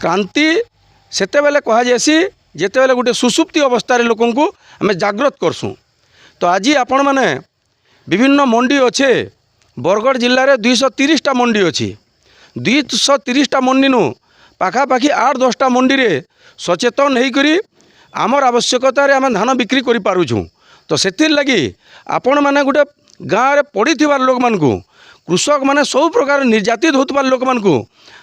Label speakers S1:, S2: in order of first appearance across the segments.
S1: क्रांति सेते बेले कह जासी जेते बेले गोटे सुसुप्ति अवस्था लोक आम जागृत करसूँ। तो आज आपण मैंने विभिन्न मंडी अच्छे बरगढ़ जिले में 230टा मंडी अच्छी 230टा मंडी नु पाखापाखि 8-10टा मंडी रे सचेतन होकर आमर आवश्यकतार आम धान बिक्री कर पारुछूँ। तो से लगी आपण मैंने गोटे गाँव में पड़ी लोक मान कृषक माने सब प्रकार निर्यातित होता लोक मान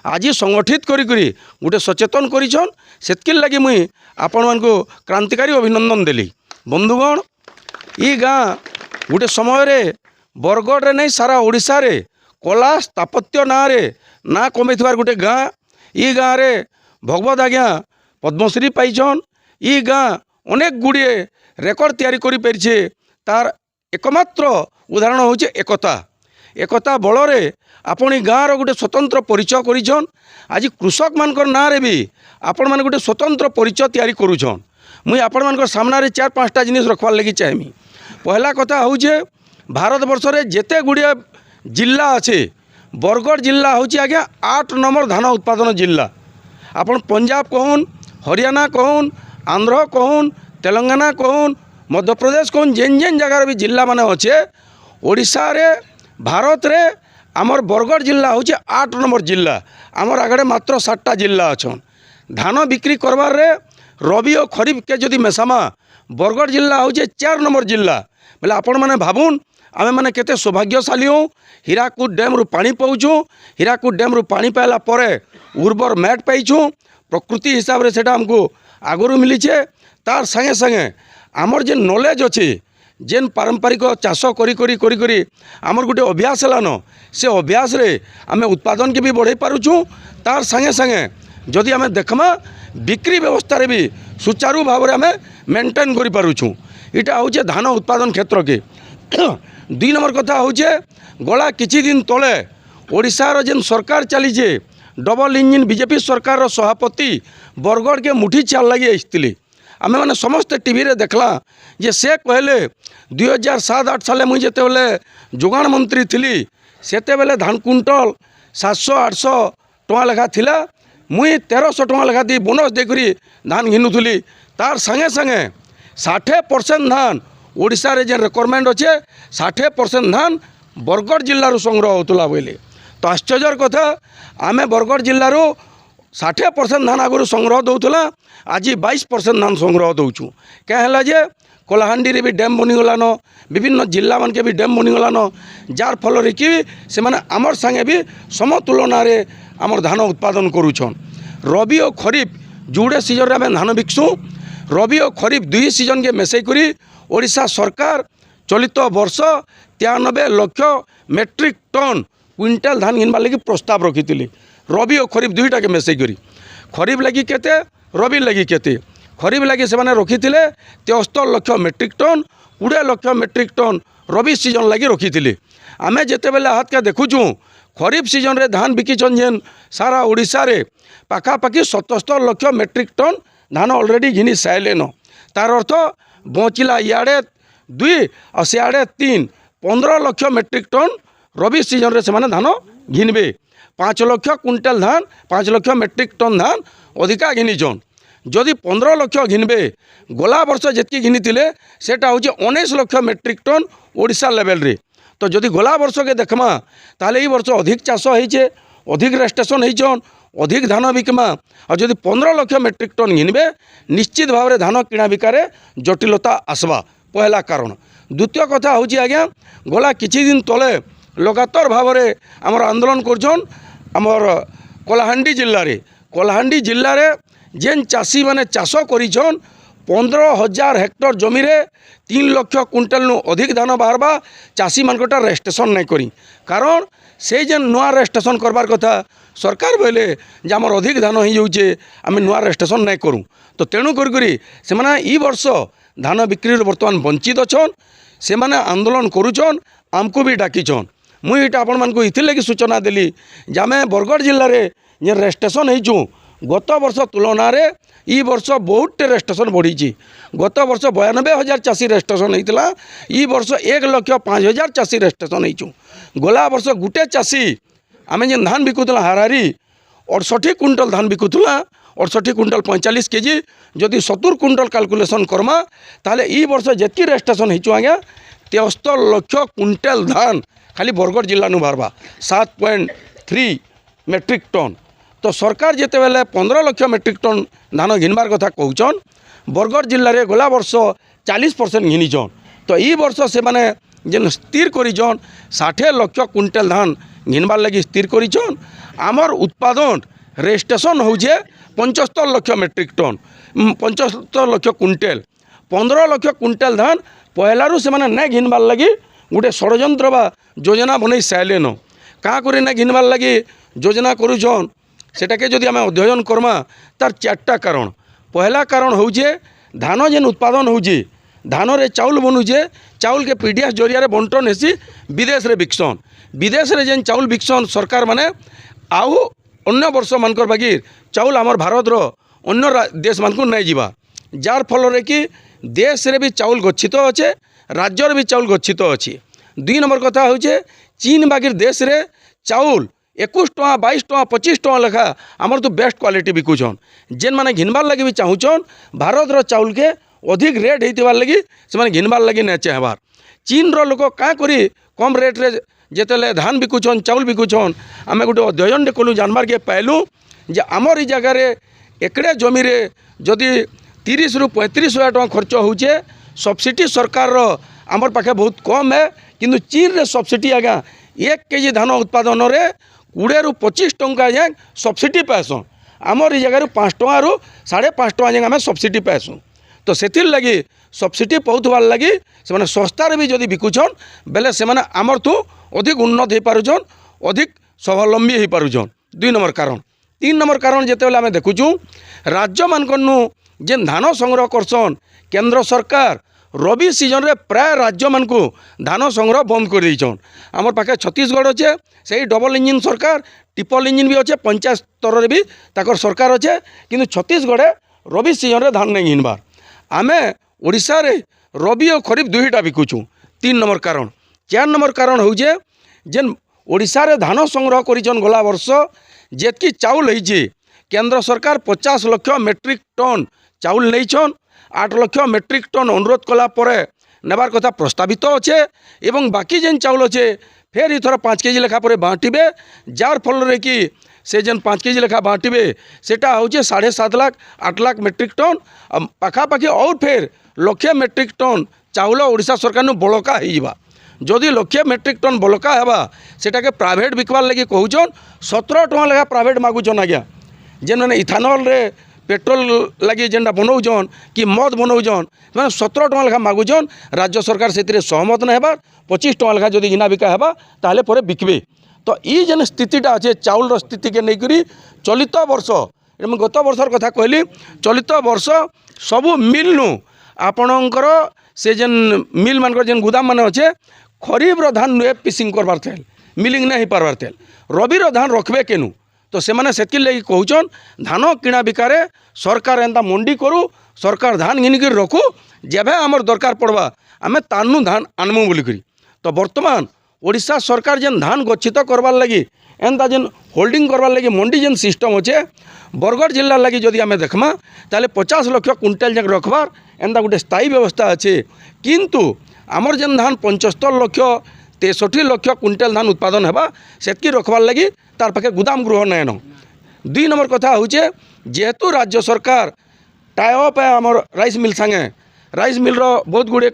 S1: आज संगठित करी गोटे सचेतन करिछन। सेतकिर लगी मुई आपण मान क्रांतिकारी अभिनंदन देली। बंधुगण ई गाँ गोटे समय रे बरगढ़ रे नहीं सारा ओडिशा रे कला स्थापत्य ना रे ना कमेथिबार गोटे गाँ। ई गाँ रे भगवत आज्ञा पद्मश्री पाइछन। ई गाँ अनेक गुड़िए रेकर्ड तैयारी करि परिछे। तार एकमात्र उदाहरण होचे एकता बल रे आपण गाँव गोटे स्वतंत्र परिचय करिछन। आज कृषक मानकर ना रे भी आपण मान गोटे स्वतंत्र परिचय तैयारी करुछन। मुई आपण मानकर सामना रे 4-5टा जिनिस रखवार लगी चाहेमी। पहला कथा होचे भारत वर्ष रे जेते गुड़िए जिला अच्छे बरगढ़ जिला होची आज्ञा 8 नंबर धान उत्पादन जिला। आपण पंजाब कहून, हरियाणा कहून, आंध्र कहून, तेलंगाना कहून, मध्य प्रदेश कहून जेन जगार भी जिला माने अच्छे ओडिशा रे भारत रे आमर बरगढ़ जिला होची 8 नंबर जिला। आमर आगड़े मात्र 7टा जिला अच्छन। धान बिक्री करबार रे रबी और खरीफ के जदि मेसामा बरगढ़ जिला होचे 4 नंबर जिला। बोले आपण मैंने भावुन आमे मैंने केते सौभाग्यशाली हूँ। हीराकुद डैम रु पानी पाऊँ। हीराकुद डैम रु पानी पाइला परे उर्वर मैट पाइछूँ। प्रकृति हिसाब से हमको आगुरी मिलीचे। तार संगे संगे आमर जेन नॉलेज अच्छे जेन पारंपरिक चाष करी आमर गोटे अभ्यास है न से अभ्यास रे आमे उत्पादन के भी बढ़ाई पारुछूँ। तार संगे संगे जदि आमे देखमा बिक्री व्यवस्था रे भी सुचारू भाव में आमे मेंटेन करि पारुछूँ। इटा होचे धान उत्पादन क्षेत्र के 2 नंबर कथा होचे गला किछि दिन तले ओडिशार जेन सरकार चलीचे डबल इंजिन बीजेपी सरकार सभापति बरगढ़ के मुठी चाल लगी आसती। आमे मैंने समस्त टीवी रे देखला जे से कहले 2007-8 साले मुझे जेते बेले जोगाण मंत्री थी सेते बेले धान कुंटल 700-800 टଙ୍କା लेखा थिला। मुई 1300 टଙ୍କା लेखा दी बोनस देकरी धान घिनुथुली। तार संगे संगे 60% धान ओडिशा रे जेन रिक्वायरमेंट अच्छे 60% धान बरगढ़ जिल्लारू संग्रह होतुला बोले। तो आश्चर्यर कथा आमे बरगढ़ जिल्लारू 60% धान आगुरी संग्रह दौला आज 22% धान संग्रह दौचु। क्या है जे कलाहांडी रे भी डैम बनीगलान विभिन्न जिला मान के भी डैम बनीगलान जार फल कि से माने आमर संगे भी समतुलन रे आमर धान उत्पादन करुछन। रबी और खरीफ जुड़े सीजन रे आमे धान बिकसुँ। रबी और खरीफ 2 सीजन के मेसई करी ओडिशा सरकार चलित वर्ष 93 लाख मेट्रिक टन क्विंटाल धान घिनबार लगी प्रस्ताव रखी। रबी और खरीफ 2टा के मेसई करी खरीफ लगी केते रबी लगी केते खरीफ लगी से माने रखी 73 lakh metric ton 20 lakh metric ton rabi season लगी रखी थे। आमे जेते बेले हाथ के देखुचूँ खरीफ सीजन रे धान बिकिछन जेन सारा ओडिशा रे पाखापाखि 77 लाख मेट्रिक टन धान ऑलरेडी घिनी साइलेन। तार अर्थ बचिला इे 2 और सियाड़े 3 15 lakh metric ton rabi season रे से माने धान घिनबे। 5 लाख क्विंटाल धान 5 लाख मेट्रिक टन धान अधिका घिनीचन। जदि 15 लाख घिनबे गला वर्ष जितकी घिनी सेटा हूँ 19 lakh metric ton Odisha level रे। तो जदि गला वर्ष के देखमा ताले ई वर्ष अधिक चाष होइछे अधिक रेजिस्ट्रेशन होइछन अधिक धान बिकमा। और जदि 15 लाख मेट्रिक टन घिनबे निश्चित भाव में धान किणा बिकारे जटिलता आसवा पहला कारण। द्वितीय कथा हूँ आज्ञा गला किछि दिन तले लगातार भाव में आमर आंदोलन करछन आमर कलाहांडी जिल्ला रे जेन चाषी माने चाष करिछन 15,000 हेक्टर जमी रे 3 लाख क्विंटाल नु अधिक धान बाहरबा चाषी मानकटा रेजिस्ट्रेशन नहीं करी। कारण से जेन नुआ रेजिस्ट्रेशन करबार कथा सरकार बोले जे आमर अधिक धान हो जाऊे आम नुआ रेजिस्ट्रेशन नहीं करूँ। तो तेणु करी से माने ई वर्ष धान बिक्री बर्तमान वंचित अच्छन से माने आंदोलन करुछन आमको भी डाकिछन। मुई इटा आपण मानकु इथि लगी सूचना देली जे आमे बरगढ़ जिल्ला रे जे रेजिस्ट्रेशन होइछु गत वर्ष तुलन रे ई वर्ष बहुत रेजिस्ट्रेशन बढ़ी। गत वर्ष 92,000 चाषी रेजिस्ट्रेशन होता ई वर्ष 1,05,000 चाषी रेजिस्ट्रेशन होइछु। गला वर्ष गुटे चाषी आमे जे धान बिकुतला हारारी 68 क्विंटल धान बिकुला 68 क्विंटल 45 केजी जदि 70 क्विंटल कैलकुलेसन करमा ताले ई वर्ष जेतकी रजिस्ट्रेशन होइछु आज्ञा 73 लाख क्विंटल धान खाली बरगढ़ जिल्ला नु बाहरबा 7.3 मेट्रिक टन। तो सरकार जिते बेले 15 लाख मेट्रिक टन धान घिनबार कथा कहउछन बरगढ़ जिल्ला रे गला वर्ष 40% घिनीछन। तो ई वर्ष से माने जेन स्थिर करिछन 60 लाख क्विंटल धान घिनबार लगी स्थिर करिछन। आमर उत्पादन रजिस्ट्रेशन होउछे 75 lakh metric ton 75 lakh quintal 15 lakh quintal धान पहलारू से माने नहीं घिनबार लगी गोटे षड्यंत्र बा योजना बनई साइलेन क्या कर ना घिनबार लगी योजना करुछन सेटाके जदि आम अध्ययन करमा तार 4टा कारण। पहला कारण होउछे धान जेन उत्पादन होउछे धान रे चाउल बनुछे चाउल के पीडीएस जरिया बंटन हेसी विदेश रे बिकसन विदेश रे जेन चाउल बिकसन सरकार माने आउ अन्य वर्ष मानकर बागी चाउल आमर भारत रो अन्य देश मानकु नहीं जीवा जार फल रे कि देश रे भी चाउल गच्छित अच्छे राज्य रे भी चाउल गच्छित अच्छी। 2 नंबर कथा होउछे चीन बागिर देश रे चाउल 21 टଙ୍କା 22 टଙ୍କା 25 टଙ୍କା लेखा आमर तो बेस्ट क्वालिटी बिकुछन जेन माने घिनबार लगी भी चाहूछन भारत रो चाउल के अधिक रेट होइतिबार लगी से माने घिनबार लगी नहीं चाहबार। चीन रो लोक क्या करी कम रेट रे जेतेले धान बिकुछन चाउल बिकुछन आमे गोटे अध्ययन कलु जानबार के पाइलु जे आमर ई जगह रे एकड़े जमी रे जदि 30 रु 35 हजार टଙ୍କା खर्च होउछे सब्सिडी सरकार रो आमर पाखे बहुत कम है किंतु चीन रे सब्सिडी आज्ञा 1 केजी धान उत्पादन रे 20 रु 25 टଙ୍କା जाए सब्सिडी पाएसन आमर ई जगह रु 5 टଙ୍କା रु 5.5 टଙ୍କା जाए आम सब्सिडी पाएसुँ। तो सेथिर लगी सब्सिडी पाउथबार लगी से माने सस्तार भी जदि बिकुछन बेले से माने आमर तू अधिक उन्नत हो पारुछन अधिक स्वावलंबी हो पारुछन 2 नंबर कारण। 3 नंबर कारण जेते बेले आम देखुछू राज्य मानकनु जेन धान संग्रह करसन केंद्र सरकार रबी सीजन रे प्राय राज्य मानकु धान संग्रह बंद कर देइछन। आमर पाखे छत्तीसगढ़ अच्छे से डबल इंजिन सरकार ट्रिपल इंजिन भी अच्छे पंचायत स्तर रे भी ताकर सरकार अच्छे किंतु छत्तीसगढ़ रबी सीजन रे धान नहीं घिनबार आमे ओडिशा रे रबी और खरीफ दुईटा बिकुछू 3 नंबर कारण। 4 नंबर कारण होउछे जेन ओडिशा रे धान संग्रह करिछन गला वर्ष जेतकी चाउल होइछे केंद्र सरकार 50 लाख मेट्रिक टन चाउल नहींछन 8 लाख मेट्रिक टन अनुरोध कला परे नेबार कथा प्रस्तावित अच्छे एवं बाकी जेन चाउल अच्छे फेर इथर 5 केजी लेखा पर बांटिबे जार फल रे कि से जेन 5 केजी लेखा बांटिबे सेटा होचे 7.5 लाख 8 लाख मेट्रिक टन पाखापाखि और फेर लक्षे मेट्रिक टन चाउल ओडिशा सरकार नु बलका होइबा जदि लक्षे मेट्रिक टन बलका हेबा सेटाके प्राइवेट बिकबार लगी कहूछन 17 टଙ୍କା लेखा प्राइवेट मागुछन आज्ञा जेन माने इथानल रे पेट्रोल लगी जेनटा बनाऊन कि मद बनाऊन मैंने 17 टଙ୍କା लेखा मागुछन राज्य सरकार से सहमत नहीं हेबार 25 टଙ୍କା लेखा जदि गिना बिका हेबा ताहले परे बिकबे। तो ई जेन स्थितिटा अच्छे चाउल स्थिति के नहीं करी चलित वर्ष गत वर्षर कथा कहली चलित वर्ष सबू मिल नु आपणकर से जेन मिल मानकर जेन गुदाम माने अच्छे खरीफ रो धान नुए पिसिंग करबार तेल मिलिंग नहीं पारबार तेल रबी रो धान रखबे केनु तो से माने सेतिर लगी कहूछन धान किणा बिकारे सरकार एंता मंडी करू सरकार धान घिनिक रखू जेबे आमर दरकार पड़वा आमे तानु धान आनमु बोली करी। तो वर्तमान ओडिशा सरकार जेन धान गच्छित करबार लगी एंता जेन होल्डिंग करबार लगी मंडी जेन सिस्टम अच्छे बरगढ़ जिला लगी जदि आमे देखमा ताले 50 लाख क्विंटल जाक रखबार एंता गोटे स्थायी व्यवस्था अच्छे किंतु आमर जेन धान 75 लाख 63 लाख क्विंटल धान उत्पादन हेबा सेतकी रखबार लगी तार पाखे गुदाम गृह नयन। 2 नंबर कथा होचे जेहेतु राज्य सरकार टाइअप है आमर राइस मिल संगे राइस मिल रो बहुत गुड़े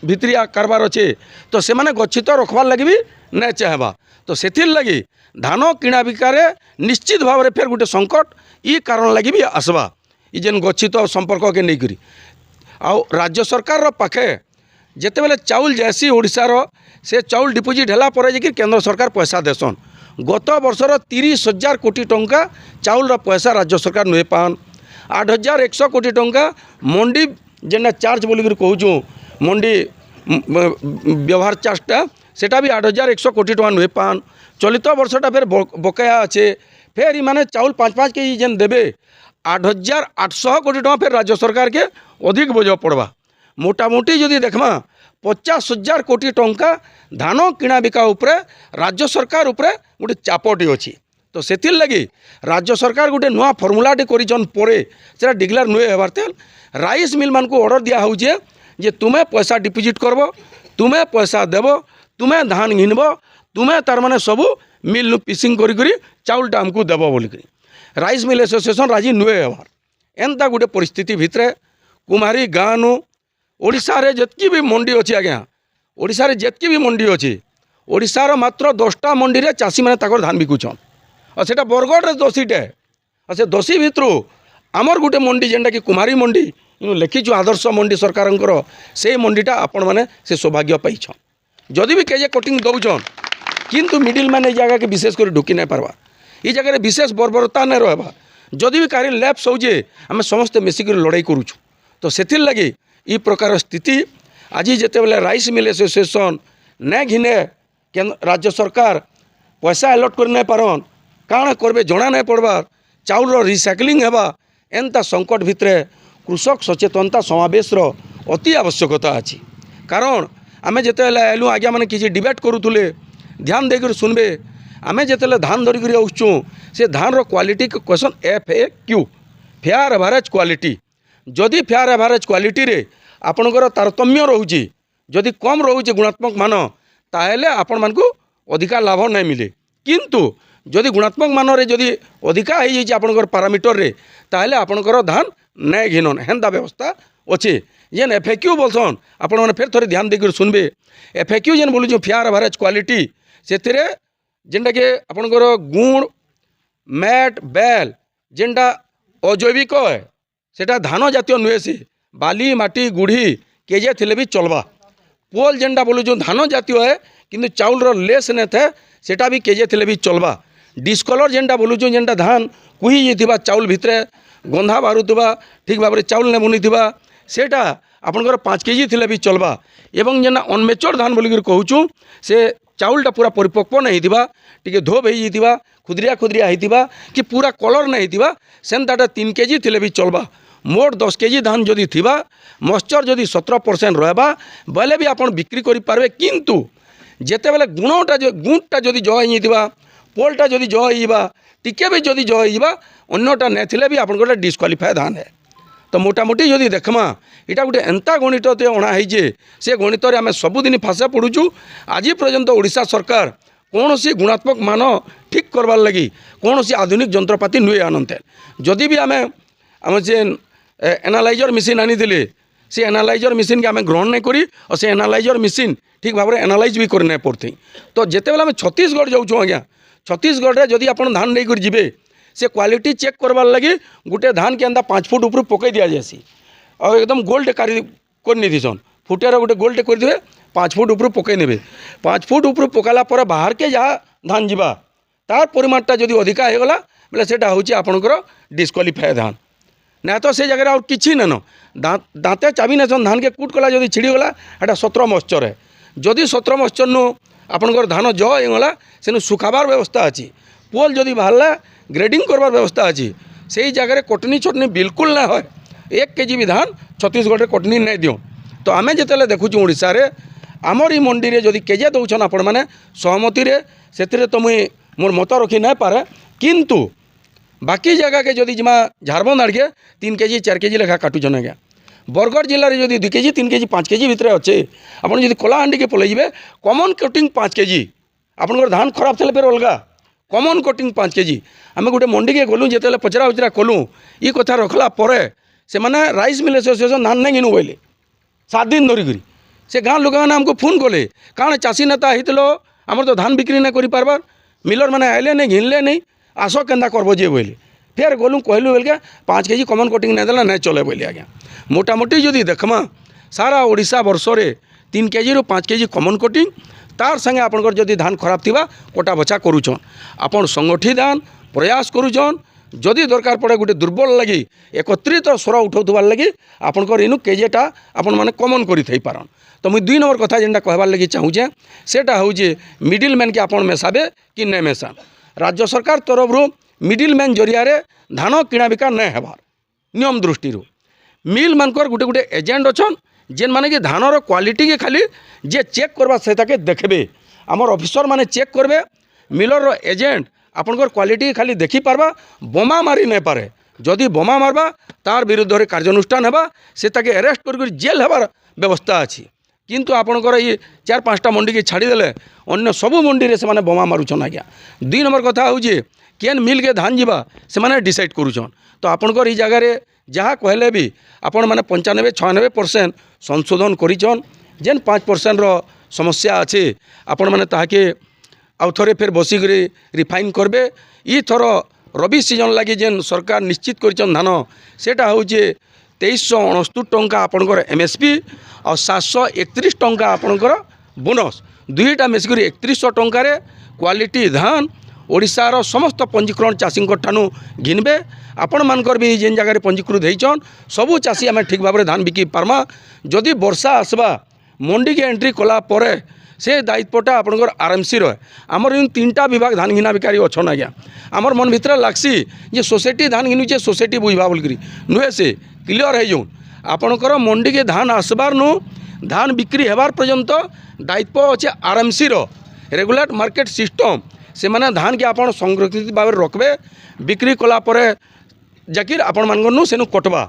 S1: भित्रिया कारबार अच्छे तो से माने गच्छित रखबार लगी भी नहीं चाहबा तो सेथिर लगी धान किणा बिकारे निश्चित भाव में फिर गोटे संकट ई कारण लगी भी आसबा ई जेन गच्छित संपर्क के नहीं करी आउ राज्य सरकार रो पाखे जेते बेले चाउल जैसी ओडिशा रो से चाउल डिपोजिट हैला परे जे कि केंद्र सरकार पैसा देसन गत वर्षर 30,000 कोटी टंका चाउल रो पैसा राज्य सरकार नुहे पान 8,100 कोटी टंका मंडी जेना चार्ज बोली कहूँ मंडी व्यवहार चार्जटा सेटा भी 8,100 कोटी टंका नुहे पान चलित वर्षटा फिर बकाया अच्छे फिर माने चाउल 5-5 केजी जेन देबे 8,800 कोटी टंका फिर राज्य सरकार के अधिक बोझ पड़वा मोटामोटी जदि देखमा 50,000 कोटी टंका धान किणा बिका उपरे राज्य सरकार उपरे गोटे चापटी अच्छी तो सेथिर लगी राज्य सरकार गोटे नुआ फर्मुलाटे करिछन परे सेटा डिक्लेयर नुए हेबार तेल राइस मिल मान को ऑर्डर दिया होउछे जे तुम्हें पैसा डिपोजिट करबो तुम्हें पैसा देबो तुम्हें धान घिनबो तुम्हें तार माने सबू मिल नु पिसिंग करी चाउलटा हमको देबो बोली राइस मिल एसोसिएशन राजी नुए हेबार एंता गोटे परिस्थिति भितरे कुमारी गाँ नु ओडिशा रे जतकी भी मंडी अच्छी आज्ञा ओडिशा रे जतकी भी मंडी अच्छी ओडिशार मात्र 10टा मंडी रे चाषी मैंने ताकर धान बिकुछन और सेटा बरगढ़ रे 10टे और से 10 भितरु आमर गोटे मंडी जेनटा कि कुमारी मंडी इनु लिखिछु आदर्श मंडी सरकारंकर से मंडीटा आपण माने से सौभाग्य पाइछन जदि भी केजे कटिंग दउछन किंतु मिडिल मैन जगह के विशेष कर ढुकी नहीं पार्बा ये जगह विशेष बर्बरता नहीं रहा जदि भी कार्य लैप्स होजे आम समस्ते मिसिक लड़ाई करूँ तो से लगी ई प्रकार स्थिति आज जिते बेले राइस मिल एसोसिएशन नहीं घिने राज्य सरकार पैसा अलॉट कर नहीं पारन काण करबे जना नहीं पड़बार चाउल रिसाइक्लिंग हेबा एंता संकट भितरे कृषक सचेतनता समावेश अति आवश्यकता अच्छी कारण आमे जिते आलु आज्ञा मैंने किसी डिबेट करूले ध्यान देकर सुनबे आमे जिते धान धरिक आसुँ से धान quality question FAQ fair average quality जदि फेयर एवरेज क्वालिटी रे आपणकर तारतम्य रोचे जदि कम रोचे गुणात्मक मान ताहेले आपण मानकु अधिका लाभ नहीं मिले किंतु जदि गुणात्मक मान रे जदि अधिका हो जाए आपणकर पारामीटर रे ताहेले आपणकर धान नहीं घिनन हेन्ता व्यवस्था अच्छे जेन FAQ बोलसन आपण मैंने फिर थोड़े ध्यान देकर सुनबे FAQ जेन बोलूँ फेयर एवरेज क्वालिटी से जेनटा कि आपणकर गुण मैट बेल जेनटा अजैविक है सेटा धान जातीय नुहे से बाली माटी गुढ़ी केजे थिले भी चलबा पोल जेनटा बोलू जो धान जातीय है किंतु चाउल लेस नहीं थे सेटा भी केजे थिले भी चलबा डिस्कलर जेनटा बोलू जो जेनटा धान कुही जाइथिबा चाउल भितरे गंधा बारुथबा ठीक भाव चाउल नहीं बनीथिबा सेटा आपणकर 5 kg थिले भी चलबा एवं जेना अनमेच्योर धान बोलिक कहूँ से चाउलटा पूरा परिपक्व नहीं थिबा टिके धोब हो जाइथिबा खुदरिया खुदरिया होइथिबा कि पूरा कलर नहीं थिबा सेंताटा 3 kg थिले भी चलबा मोट 10 kg धान जदि थिबा मॉइस्चर जदि 17% रहबा बोले भी आपण बिक्री करि पारबे किंतु जेते बेले गुणटा जदि जह होइथिबा पोलटा जदि जह होइबा टिके भी जदि जह होइबा अन्यटा नै थिले भी आपण गोटे डिस्क्वालिफाई धान है तो मोटामोटी जदि देखमा इटा गोटे एंता गणित अणा होइजे से गणित आम सबुदिन फासे पड़ुचु आज पर्यंत ओडिशा सरकार कौन सी गुणात्मक मान ठीक करवार लगी कौन सी आधुनिक जंत्रपाति नुए आनते जदि भी आम से एनालाइजर मेसीन आनी से एनालाइजर मेसीन के आम ग्रहण नहीं करी और से एनालाइजर मेसीन ठीक भाव में एनालाइज भी करना पड़ती तो जिते बेले आम छत्तीसगढ़ जाऊँ आज्ञा छत्तीसगढ़ में जदि आप धान नहीं जी से क्वालिटी चेक करवार लगी गोटे धान के अंदा 5 फुट ऊपर पकई दि जासी और एकदम गोल्ड कर फुटेर गोटे गोल्ड कर 5 फुट ऊपर पकई ने 5 फुट ऊपर पकाला पर बाहर के जहाँ धान जावा तार परिमाणटा जदि अधिका होगला बोले सेटा हूँ आपणकर डिस्क्वालिफाई धान ना तो से जगह और किसी नान दाँते चाबी नेसन धान के कूट कला जदि छिड़ीगला एटा 17 मॉइस्चर है जदि 17 मॉइस्चर नु आपणकर धान जह होगला से सुखाबार व्यवस्था अच्छी पोल जदि बाहरला ग्रेडिंग करवार व्यवस्था अच्छी से जगह कटनी छटनी बिल्कुल ना हो 1 kg भी धान छत्तीसगढ़ में कटनी नहीं दियो तो आम जिते देखुँ ओडिशा रे आमर ई मंडी रे जदि केजे दौन आपण मैंने सहमति से तो मुई मोर मत रखी नहीं पारे किंतु बाकी जगह के जदि जिमा झारबंद आड़के 3 kg 4 kg लेखा काटुछन आज्ञा बरगढ़ जिले में जदि 2 kg 3 kg 5 kg भितर अच्छे आपड़ जब कलाहांडी के पलैबे कमन कटिंग 5 kg आपंकर धान खराब थे फिर अलग कमन कटिंग 5 kg आम गोटे मंडी के गलु जिते पचरा उचरा कलु ये कथा रखला से मैंने राइस मिल एसोसिएशन धान नहीं घिनु बोले 7 दिन धरिक से गाँव लोक मैंने आमको फोन कले कारण चाषी नेता होते आमर तो धान बिक्री नहीं कर पार्बार मिलर मैंने आइले नहीं घिनले नहीं आस केन्दा करब जे बोले फिर गलु कहलु बोल के 5 kg कमन कटिंग नहीं देला नहीं चले बोले आज्ञा मोटामोटी जदि देखमा सारा ओडिशा वर्ष रे 3 kg रू 5 kg कमन कटिंग तार संगे आपनकर जदि धान खराब थिबा कोटा बचा करूछन आपन संगठी दान प्रयास करूछन जदि दरकार पड़े गोटे दुर्बल लगी एकत्रित स्वर उठाउथबार लगी आपनकर इनु केजेटा आपन माने कमन करि थई पारन तो मुई 2 नंबर कथा जेनटा कहबार लगी चाहूचे सेटा होउजे मिडिल मैन के आपन मेसाबे कि नै मेसान राज्य सरकार तरफ मिडिल मैन जरिया रे धान किणा बिका नै हेबार नियम दृष्टि मिल मानकर गोटे गोटे एजेंट अच्छन जेन माने कि धानर क्वालिटी के खाली जे चेक करवा से ताके देखबे आमर ऑफिसर माने चेक करबे मिलर एजेंट आपणकर क्वालिटी खाली देखि पारबा बोमा मारी नहीं पारे जदि बोमा मारबा तार विरुद्ध रे कार्यानुष्ठान हेबा से ताके अरेस्ट कर जेल हेबार व्यवस्था अछि किंतु आपणकर ये 4-5टा मंडी के छाड़ीदेले अन्य सबू मंडी रे से माने बोमा मारुछन आज्ञा 2 नंबर कथा हूँ केन मिल के धान जीवा से माने डिसाइड करुछन तो आपणकर ये जगार जहाँ कहले भी आपण माने 95-96% संशोधन करिछन जेन 5% रो समस्या अच्छे आपण माने ताके आउ थरे फिर बसिक रिफाइन करबे ई थर रबी सीजन लगी जेन सरकार निश्चित करिछन धान सेटा होचे 2369 टंका आपणकर एमएसपी और 731 टंका आपणकर बोनस दुईटा मिसिक 3100 टंकार क्वालिटी धान ओडिशार समस्त पंजीकरण चाषी ठानु घिनबे आपण मानकर भी जेन जगह पंजीकृत होइछन सबू चाषी आम ठीक भाव में धान बिकी पार्मा जदि वर्षा आसबा मंडी के एंट्री कला परे से दायित्वटा आपणकर आरएमसी रहे आमर इन 3टा विभाग धान घिना बिकारी अच्छन आज्ञा आमर मन भितर लागसी जे सोसाइटी धान घिनुचे सोसाइटी बुझवा बोलकरी नुहे से क्लियर है जाऊन आपणकर मंडी के धान आसबार नु धान बिक्री हेबार पर्यंत दायित्व अच्छे आरएमसी रेगुलेट मार्केट सिस्टम से माने धान के आपण संरक्षित भाव रखबे बिक्री कला परे जाकिर आपण मानगनु सेनु कटबा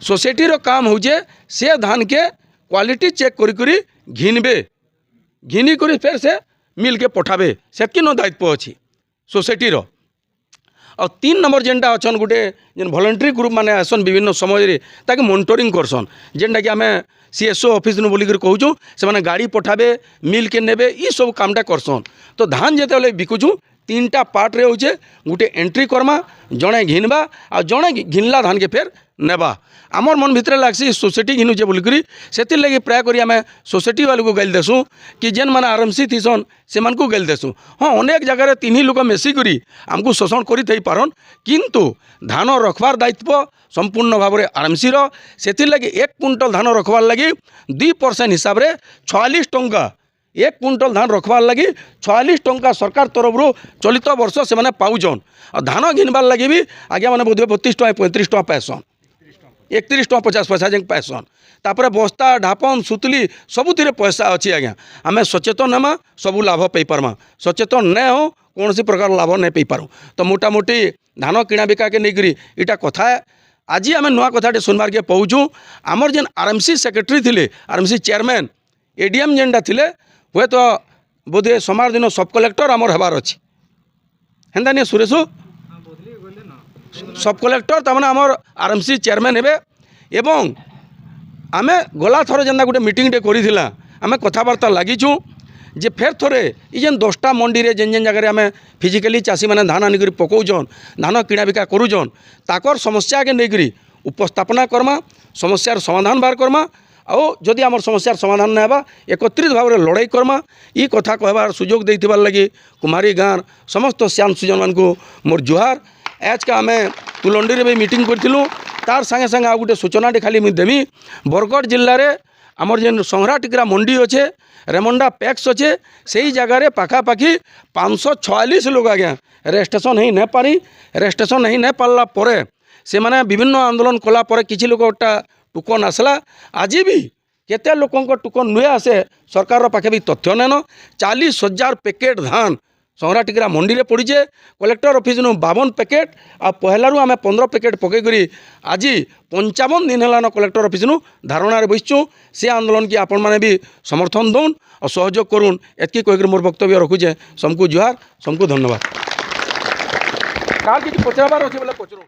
S1: सोसाइटी रो काम होजे से धान के क्वालिटी चेक करी घिनबे घिनी करी फिर से मिल के पठाबे सेतकी न दायित्व अच्छी सोसाइटी रो और 3 नंबर जेनटा अच्छन गोटे जेन वॉलंटरी ग्रुप माने आसन विभिन्न समय रे ताके मॉनिटरिंग करसन जेनटा कि आमे सीएसओ ऑफिस नु बोली कर कहूछु से माने गाड़ी पठाबे मिल के नेबे ई सब कामटा करसन तो धान जेते बेले बिकुछु 3टा पार्ट रे होचे गोटे एंट्री करमा जणे घिनबा आ जणे घिनला धान के फेर नेबा आमर मन भितर लागसी सोसाइटी घिनुचे बोलिकरी सेतिर लगी प्राय करी आमे सोसाइटी वाले को गल देसु कि जेन माने आरएमसी थीसन से मान को गल देसु हाँ अनेक जगह रे 3 लोक मिसिकरी आमको शोषण करी थई पारन किंतु धान रखबार दायित्व संपूर्ण भाव में आरएमसी रो सेतिर लगी 1 क्विंटल धान रखबार लगी 2% हिसाब रे 46 टंका 1 क्विंटल धान रखबार लगी 46 टंका सरकार तरफ चलित वर्ष से माने पाउछन और धान घिनबार लगी भी आज्ञा मैंने बोधे 32 टଙ୍କା 35 टଙ୍କା पैसन 31 टଙ୍କା 50 पैसा जें पैसन तापर बस्ता ढापन सुतली सबुथिरे पैसा अच्छी आज्ञा आम सचेतन हेमा सबू लाभ पाई पार्मा सचेतन न हो कौन सी प्रकार लाभ नहीं पाई पारू तो मोटामोटी धान किणा बिका के नहीं इटा कथा आज आम नुआ कथाटे सुनबार के पहुँचू आमर जेन आरएमसी सेक्रेटरी थिले आरएमसी चेयरमैन एडीएम जेनटा थिले हुए तो बोधे सोमवार दिन सब कलेक्टर आमर हेबार अच्छी हेन्ता नहीं सुरेश सब कलेक्टर तमाने आमर आरएमसी चेयरमैन हेबे एवं आमे गला थर जेनता गोटे मीटिंगटे करिथिला आमे कथबार्ता लागिछु जे फेर थोरे ई जेन 10टा मंडी रे जेन जेन जगह आमे फिजिकली चाषी माने धान आनिकरी पकौछन धान किणा बिका करूछन ताकर समस्या के नेकरी उपस्थापना करमा समस्यार समाधान बाहर करमा आउ जदि आमर समस्यार समाधान ना हेबा एकत्रित भाव में लड़ाई करमा ई कथा कहबार सुजोग देइथिबार लगी कुमारी गाँव समस्त श्याम सुजन मान को मोर जुहार आज का आम तुलंडी रे भी मीटिंग करथिलु तार संगे संगे आ गोटे सूचनाटे खाली मुझे देमी बरगढ़ जिले में आमर जेन संघरा टिकरा मंडी अच्छे रेमंडा पैक्स अच्छे से ही जगार पाखापाखि 546 लोग आज्ञा रेजिस्ट्रेशन ही नहीं पारी रेजिस्ट्रेशन ही नहीं पारला परे से माने विभिन्न आंदोलन कला परे किछि लोक टोकन आसला आज भी केते लोकंक टोकन नुहे आसे सरकार पाखे भी तथ्य नेन 40,000 पैकेट धान संघरा टिकरा मंडी रे पड़ीचे कलेक्टर ऑफिस नु 52 पैकेट आ पहलारू आम 15 पैकेट पकईकरी आज 55 दिन है कलेक्टर ऑफिस नु धारणा बसचु से आंदोलन की आपण मैंने भी समर्थन दौन और सहयोग करुन एतकी कहीकि मोर वक्तव्य रखुचे सबको जुहार सबको धन्यवाद। काल किसी पचारार अच्छे बोले पचरू।